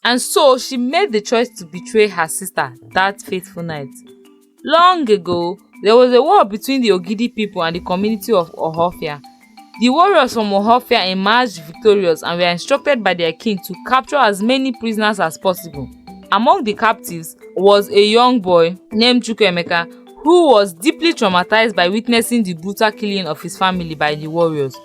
And so she made the choice to betray her sister that fateful night. Long ago, there was a war between the Ogidi people and the community of Ohofia. The warriors from Ohofia emerged victorious and were instructed by their king to capture as many prisoners as possible. Among the captives was a young boy named Chukwuemeka, who was deeply traumatized by witnessing the brutal killing of his family by the warriors.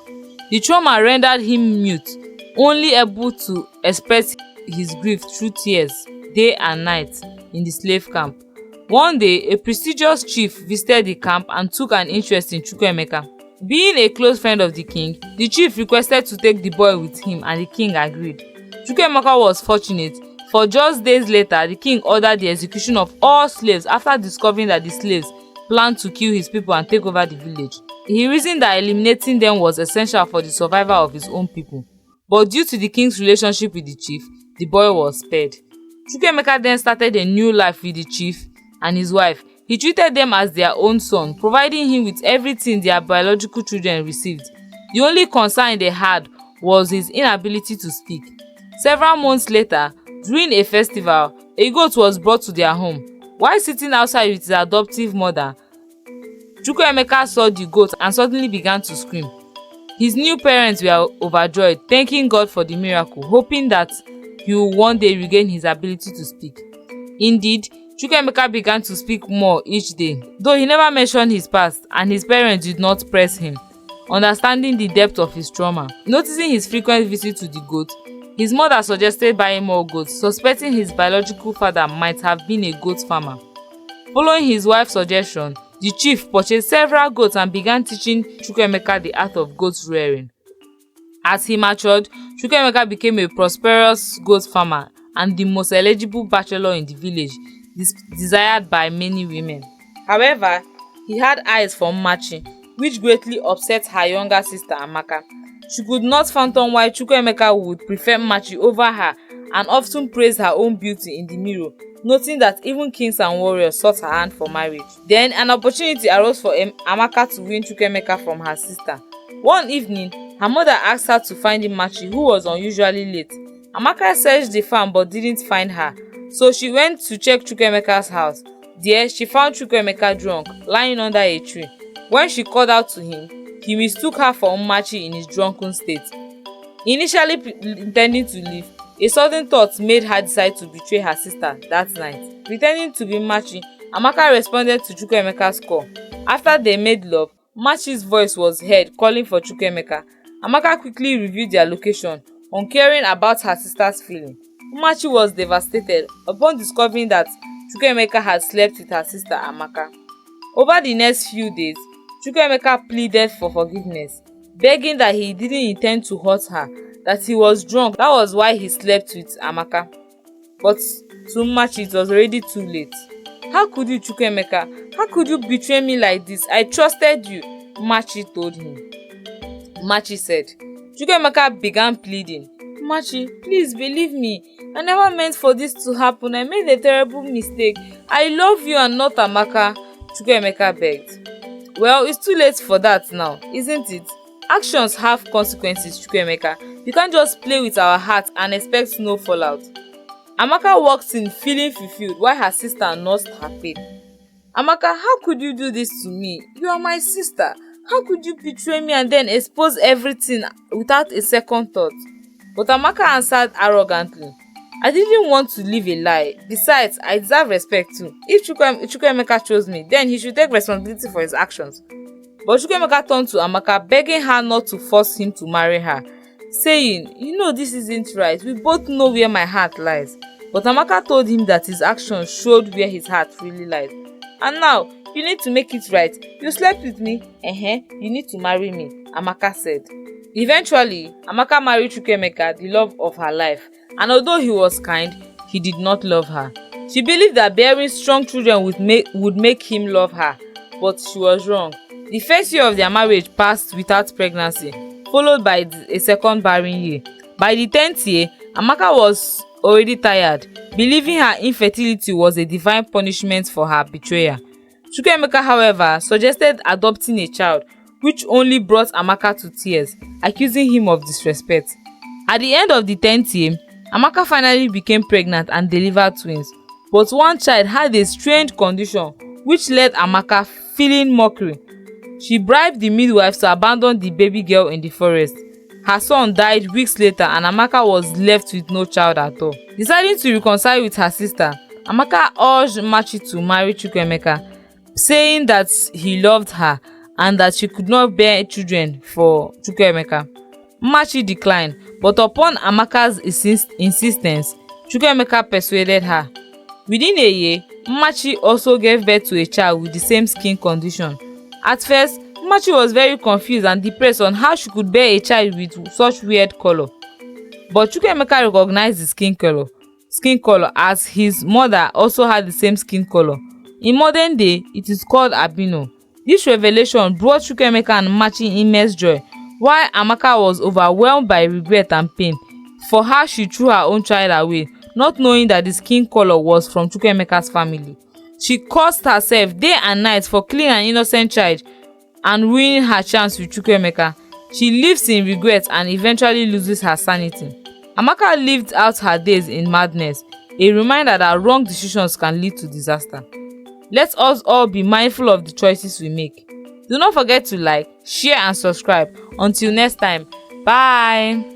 The trauma rendered him mute, only able to express his grief through tears day and night in the slave camp. One day, a prestigious chief visited the camp and took an interest in Chukwuemeka. Being a close friend of the king, the chief requested to take the boy with him and the king agreed. Chukwuemeka was fortunate, for just days later the king ordered the execution of all slaves after discovering that the slaves planned to kill his people and take over the village. He reasoned that eliminating them was essential for the survival of his own people. But due to the king's relationship with the chief, the boy was spared. Chukwuemeka then started a new life with the chief and his wife. He treated them as their own son, providing him with everything their biological children received. The only concern they had was his inability to speak. Several months later, during a festival, a goat was brought to their home. While sitting outside with his adoptive mother, Chukwuemeka saw the goat and suddenly began to scream. His new parents were overjoyed, thanking God for the miracle, hoping that he would one day regain his ability to speak. Indeed, Chukwuemeka began to speak more each day, though he never mentioned his past and his parents did not press him. Understanding the depth of his trauma, noticing his frequent visit to the goat, his mother suggested buying more goats, suspecting his biological father might have been a goat farmer. Following his wife's suggestion, the chief purchased several goats and began teaching Chukwuemeka the art of goat rearing. As he matured, Chukwuemeka became a prosperous goat farmer and the most eligible bachelor in the village, desired by many women. However, he had eyes for Machi, which greatly upset her younger sister Amaka. She could not fathom why Chukwuemeka would prefer Machi over her and often praised her own beauty in the mirror, noting that even kings and warriors sought her hand for marriage. Then an opportunity arose for Amaka to win Chukwuemeka from her sister. One evening, her mother asked her to find Machi, who was unusually late. Amaka searched the farm but didn't find her, so she went to check Chukwuemeka's house. There, she found Chukwuemeka drunk, lying under a tree. When she called out to him, he mistook her for Machi in his drunken state. Initially intending to leave, a sudden thought made her decide to betray her sister that night. Pretending to be Machi, Amaka responded to Chukwuemeka's call. After they made love, Machi's voice was heard calling for Chukwuemeka. Amaka quickly reviewed their location, uncaring about her sister's feeling. Machi was devastated upon discovering that Chukwuemeka had slept with her sister Amaka. Over the next few days, Chukwuemeka pleaded for forgiveness, begging that he didn't intend to hurt her, that he was drunk, that was why he slept with Amaka. But to Machi, it was already too late. "How could you, Chukwuemeka? How could you betray me like this? I trusted you," Machi told him. Machi said. Chukwuemeka began pleading. "Machi, please believe me. I never meant for this to happen. I made a terrible mistake. I love you and not Amaka," Chukwuemeka begged. "Well, it's too late for that now, isn't it? Actions have consequences, Chukwuemeka. You can't just play with our heart and expect no fallout." Amaka walked in feeling fulfilled while her sister nursed her pain. "Amaka, how could you do this to me? You are my sister. How could you betray me and then expose everything without a second thought?" But Amaka answered arrogantly, "I didn't want to live a lie. Besides, I deserve respect too. If Chukwuemeka chose me, then he should take responsibility for his actions." But Chukwuemeka turned to Amaka, begging her not to force him to marry her, saying, "You know this isn't right. We both know where my heart lies." But Amaka told him that his actions showed where his heart really lies. "And now, you need to make it right. You slept with me, you need to marry me," Amaka said. Eventually, Amaka married Chukwuemeka, the love of her life, and although he was kind, he did not love her. She believed that bearing strong children would make him love her, but she was wrong. The first year of their marriage passed without pregnancy, followed by a second barren year. By the 10th year, Amaka was already tired, believing her infertility was a divine punishment for her betrayer. Chukwuemeka, however, suggested adopting a child, which only brought Amaka to tears, accusing him of disrespect. At the end of the 10th year, Amaka finally became pregnant and delivered twins, but one child had a strange condition which led Amaka feeling mockery. She bribed the midwife to abandon the baby girl in the forest. Her son died weeks later and Amaka was left with no child at all. Deciding to reconcile with her sister, Amaka urged Machi to marry Chukwuemeka, saying that he loved her and that she could not bear children for Chukwuemeka. Machi declined, but upon Amaka's insistence, Chukwuemeka persuaded her. Within a year, Machi also gave birth to a child with the same skin condition. At first, Machi was very confused and depressed on how she could bear a child with such weird color. But Chukwuemeka recognized the skin color as his mother also had the same skin color. In modern day, it is called albino. This revelation brought Chukwuemeka and Machi immense joy, while Amaka was overwhelmed by regret and pain for how she threw her own child away, not knowing that the skin color was from Chukwuemeka's family. She cursed herself day and night for killing an innocent child and ruining her chance with Chukwuemeka. She lives in regret and eventually loses her sanity. Amaka lived out her days in madness, a reminder that wrong decisions can lead to disaster. Let us all be mindful of the choices we make. Do not forget to like, share and subscribe. Until next time, bye.